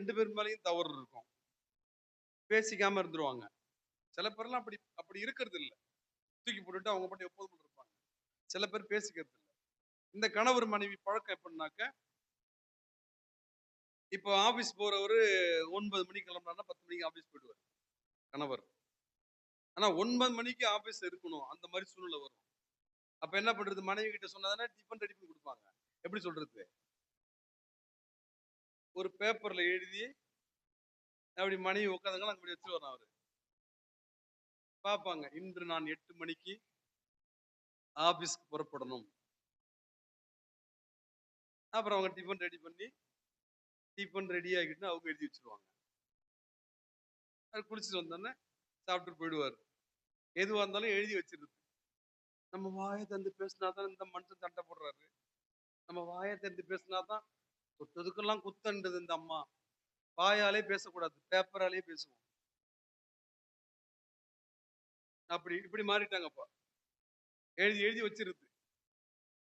2 பேர் மேலயும் தவறு இருக்கும். பேசிக்காம இருந்துருவாங்க. சில பேர்லாம் அப்படி அப்படி இருக்கிறது இல்ல. தூக்கி போட்டுட்டு அவங்க பாட்டுக்கு எப்போதும் இருப்பாங்க. சில பேர் பேசிக்கிறது இல்ல. இந்த கணவர் மனைவி பழக்கம் எப்படின்னாக்க, இப்போ ஆபீஸ் போறவரு 9 மணிக்கு கிளம்புறாருன்னா 10 மணிக்கு ஆபீஸ் போயிடுவாரு கணவர். ஆனா 9 மணிக்கு ஆபீஸ் இருக்கணும். அந்த மாரி சூழ்நிலை வரும். அப்ப என்ன பண்றது? மனைவி கிட்ட சொன்னா தானே டிஃபன் ரெடி பண்ணி குடுப்பாங்க. எப்படி சொல்றது? ஒரு பேப்பர்ல எழுதி அப்படி மனைவி உட்காந்தாங்கன்னா அப்படி வச்சுருவாராம் அவரு. பார்ப்பாங்க. இன்று நான் 8 மணிக்கு ஆபீஸ்க்கு புறப்படணும். அப்புறம் அவங்க டிஃபன் ரெடி பண்ணி, டிஃபன் ரெடி ஆகிட்டுன்னு அவங்க எழுதி வச்சுருவாங்க. அவரு குளிச்சுட்டு வந்தோனே சாப்பிட்டுட்டு போயிடுவாரு. எதுவா இருந்தாலும் எழுதி வச்சிருது. நம்ம வாய திறந்து பேசினா தான் இந்த மனுஷன் சண்டை போடுறாரு. நம்ம வாய திறந்து பேசினா தான் தொட்டதுக்கெல்லாம் குத்தன்றது இந்த அம்மா. வாயாலே பேசக்கூடாது. பேப்பராலே பேசுவோம். அப்படி இப்படி மாறிட்டாங்கப்பா. எழுதி எழுதி வச்சிருது.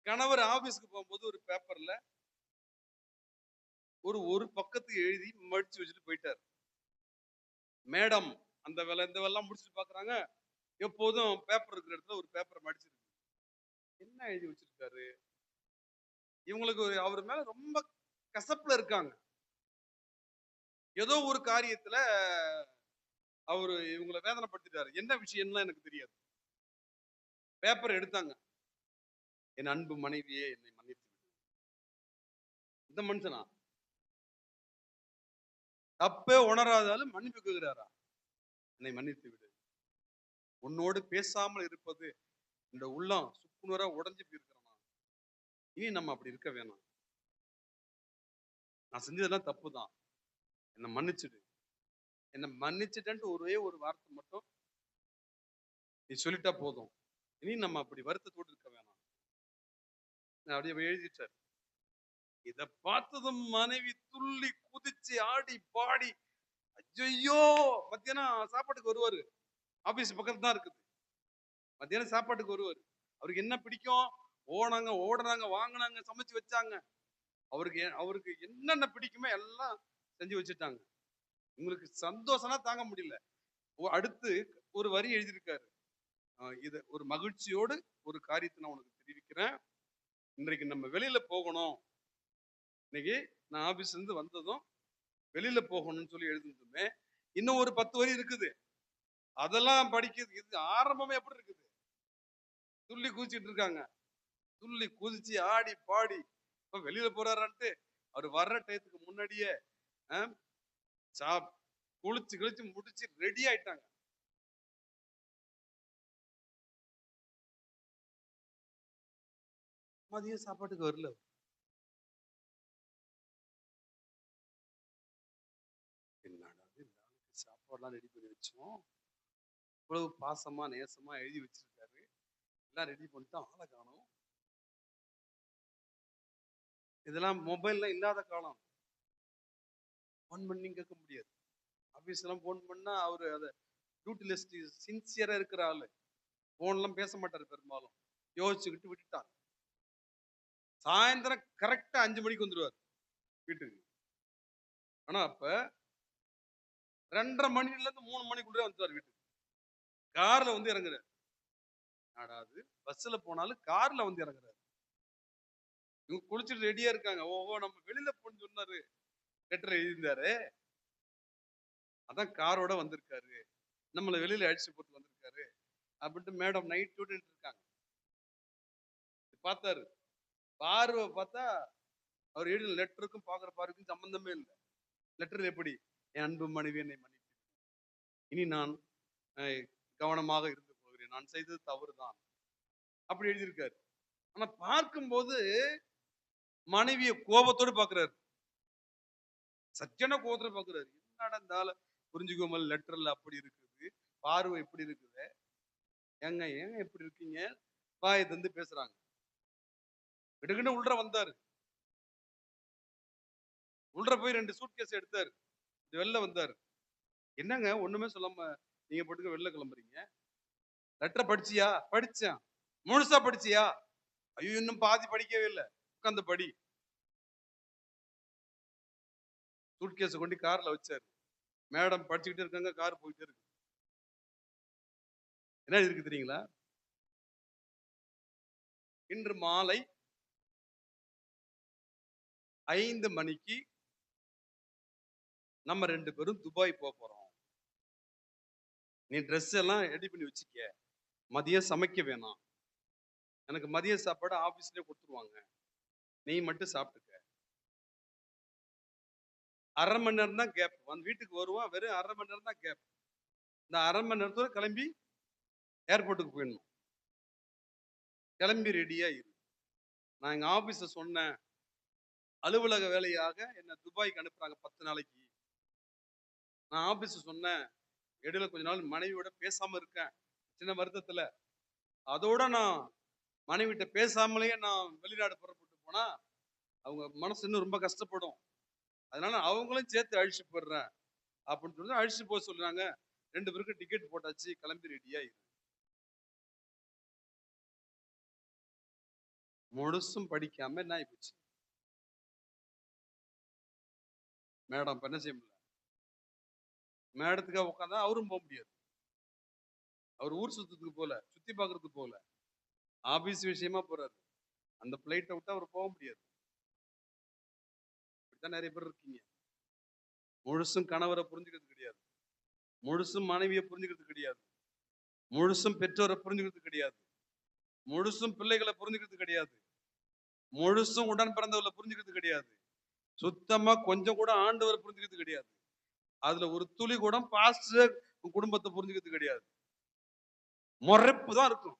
கணவர் ஆபீஸ்க்கு போகும்போது ஒரு பேப்பர்ல ஒரு பக்கத்துக்கு எழுதி மடிச்சு வச்சுட்டு போயிட்டாரு. மேடம் அந்த வேலை இந்த வேலைலாம் முடிச்சுட்டு பாக்குறாங்க. எப்போதும் பேப்பர் இருக்கிற இடத்துல ஒரு பேப்பர் மடிச்சிருக்கு. என்ன எழுதி வச்சிருக்காரு? இவங்களுக்கு அவர் மேல ரொம்ப கசப்புல இருக்காங்க. ஏதோ ஒரு காரியத்துல அவரு இவங்கள வேதனைப்படுத்திட்டாரு. என்ன விஷயம்லாம் எனக்கு தெரியாது. பேப்பர் எடுத்தாங்க. என் அன்பு மனைவியே என்னை மன்னித்து விடு. இந்த மனுஷனா? தப்பே உணராதாலும் மன்னிப்பு கேட்கிறாரா? என்னை மன்னித்து விடு. உன்னோடு பேசாமல் இருப்பது இந்த உள்ளம் சுக்குநூறா உடைஞ்சு போயிருக்கிறேன். இனி நம்ம அப்படி இருக்க வேணாம். நான் செஞ்சதெல்லாம் தப்பு தான். என்ன மன்னிச்சுடு. என்ன மன்னிச்சுட்டேன்ட்டு ஒரே ஒரு வார்த்தை மட்டும் நீ சொல்லிட்டா போதும். இனி நம்ம அப்படி வருத்தத்தோடு இருக்க வேணாம். அப்படியே எழுதிட்டார். இத பார்த்ததும் மனைவி துள்ளி குதிச்சு ஆடி பாடி ஐயோ மத்தியானம் சாப்பாட்டுக்கு வருவாரு. ஆபீஸ் பக்கத்துல தான் இருக்குது. மத்தியானம் சாப்பாட்டுக்கு வருவாரு. அவருக்கு என்ன பிடிக்கும்? ஓனாங்க, ஓடுனாங்க, வாங்குனாங்க, சமைச்சு வச்சாங்க. அவருக்கு என்னென்ன பிடிக்குமோ எல்லாம் செஞ்சு வச்சுட்டாங்க. உங்களுக்கு சந்தோஷம்னா தாங்க முடியல. அடுத்து ஒரு வரி எழுதியிருக்காரு. இது ஒரு மகிழ்ச்சியோடு ஒரு காரியத்தை நான் உனக்கு தெரிவிக்கிறேன். இன்றைக்கு நம்ம வெளியில போகணும். இன்னைக்கு நான் ஆபீஸ்ல இருந்து வந்ததும் வெளியில போகணும்னு சொல்லி எழுதிருந்துமே இன்னும் ஒரு 10 வரி இருக்குது. அதெல்லாம் படிக்கிறது இது ஆரம்பமே எப்படி இருக்குது? துள்ளி குதிச்சிட்டு இருக்காங்க. துள்ளி குதிச்சு ஆடி பாடி இப்ப வெளியில போறாரான்ட்டு அவர் வர்ற டயத்துக்கு முன்னாடியே சாப் குளிச்சு கிழிச்சு முடிச்சு ரெடி ஆயிட்டாங்க. மதிய சாப்பாட்டுக்கு வரல. என்னடா சாப்பாடுலாம் ரெடி பண்ணி வச்சோம். இவ்வளவு பாசமா நேசமா எழுதி வச்சிருக்காரு. எல்லாம் ரெடி பண்ணிட்டு ஆளை காணோம். இதெல்லாம் மொபைல்ல இல்லாத காலம். போன் பண்ணி கேட்க முடியாது. ஆபீஸ் எல்லாம் போன் பண்ணா அவரு அத டியூட்டி லிஸ்ட் சின்சியரா இருக்கிற ஆளு. போன்லாம் பேச மாட்டாரு பெரும்பாலும். யோசிச்சுக்கிட்டு விட்டுட்டாங்க. சாயந்தரம் கரெக்டா 5 மணிக்கு வந்துருவாரு வீட்டுக்கு. ஆனா அப்ப 2:30 மணில இருந்து 3 மணிக்குள்ளே வந்துருவாரு வீட்டுக்கு. கார்ல வந்து இறங்குறாரு. அடாது பஸ்ல போனாலும் கார்ல வந்து இறங்குறாரு. இவங்க குளிச்சுட்டு ரெடியா இருக்காங்க. ஓஹோ நம்ம வெளியில போன்னு சொன்னாரு. லெட்டர் எழுதியிருந்தாரு. அதான் காரோட வந்திருக்காரு. நம்மள வெளியில அடிச்சு போட்டு வந்திருக்காரு. அப்படின்ட்டு மேடம் நைட் டியூட்டின்னு இருக்காங்க. பார்த்தாரு. பார்வை பார்த்தா அவர் எழுதின லெட்டருக்கும் பார்க்குற பார்வைக்கும் சம்பந்தமே இல்லை. லெட்டர் எப்படி? என் அன்பு மனைவி என்னை மன்னித்து. இனி நான் கவனமாக இருந்து கொள்கிறேன். நான் செய்தது தவறுதான். அப்படி எழுதியிருக்காரு. ஆனா பார்க்கும்போது மனைவிய கோபத்தோடு பார்க்கிறாரு. சச்சன கோபத்தோடு பார்க்கிறாரு. என்ன நடந்தாலும் புரிஞ்சுக்கோமல் லெட்டர்ல அப்படி இருக்குது. பார்வை எப்படி இருக்குது? ஏங்க ஏங்க எப்படி இருக்கீங்க? வாயை தந்து பேசுறாங்க. விடுகிட்டு உள்ள வந்தாரு. உள்ள போய் 2 சூட்கேஸ் எடுத்தாரு. வெளில வந்தாரு. என்னங்க ஒண்ணுமே சொல்லாம நீங்க பாட்டுக்கு வெளில கிளம்புறீங்க? லெட்டர் படிச்சியா? படிச்சேன். முழுசா படிச்சியா? ஐயோ இன்னும் பாதி படிக்கவே இல்ல. உட்கார்ந்து படி. சூட்கேஸை கொண்டு கார்ல வச்சாரு. மேடம் படிச்சுக்கிட்டே இருக்காங்க, கார் போயிட்டே இருக்கு. என்ன இருக்கு தெரியுங்களா? இன்று மாலை 5 மணிக்கு நம்ம 2 பேரும் துபாய் போறோம். நீ ட்ரெஸ் எல்லாம் ரெடி பண்ணி வச்சுக்க. மதியம் சமைக்க வேணாம். எனக்கு மதிய சாப்பாடு ஆபீஸ்லயே கொடுத்துருவாங்க. நீ மட்டும் சாப்பிட்டுக்க. 1/2 மணி நேரம் தான் கேப். வந்து வீட்டுக்கு வருவான். வெறும் 1/2 மணி நேரம் தான் கேப். இந்த 1/2 மணி நேரத்துல கிளம்பி ஏர்போர்ட்டுக்கு போயிடணும். கிளம்பி ரெடியா இரு. நான் எங்க ஆபீஸ்ல சொன்னேன். அலுவலக வேலையாக என்ன துபாய்க்கு அனுப்புறாங்க 10 நாளைக்கு. நான் ஆபீஸ்ல சொன்னேன். இடையில கொஞ்ச நாள் மனைவியோட பேசாம இருக்கேன். சின்ன வருத்தத்துல. அதோட நான் மனைவிட்ட பேசாமலேயே நான் வெளிநாடு புறப்பட்டு போனா, அவங்க மனசு இன்னும் ரொம்ப கஷ்டப்படும். அதனால அவங்களையும் சேர்த்து அழைச்சிட்டு போயிடுறேன். அப்படின்னு சொல்லி அழைச்சிட்டு போக சொல்றாங்க. 2 பேருக்கும் டிக்கெட் போட்டாச்சு. கிளம்பி ரெடியா இரு. முழுசும் படிக்காம என்ன ஆயிப்போச்சு? மேடம் இப்ப என்ன செய்ய முடியல. மேடத்துக்காக உட்காந்தா அவரும் போக முடியாது. அவர் ஊர் சுத்தத்துக்கு போல, சுத்தி பார்க்கறதுக்கு போல, ஆபீஸ் விஷயமா போறாரு. அந்த பிளைட்டை விட்டு அவர் போக முடியாது. இப்படித்தான் நிறைய பேர் இருக்கீங்க. முழுசும் கணவரை புரிஞ்சுக்கிறது கிடையாது. முழுசும் மனைவியை புரிஞ்சுக்கிறது கிடையாது. முழுசும் பெற்றோரை புரிஞ்சுக்கிறது கிடையாது. முழுசும் பிள்ளைகளை புரிஞ்சுக்கிறது கிடையாது. முழுசும் உடன் பிறந்தவர்களை புரிஞ்சுக்கிறது கிடையாது. சுத்தமா கொஞ்சம் கூட ஆண்டவரை புரிஞ்சுக்கிறது கிடையாது. அதுல ஒரு துளி கூட பாஸ்டர் குடும்பத்தை புரிஞ்சுக்கிறது கிடையாது. முறைப்பு தான் இருக்கும்.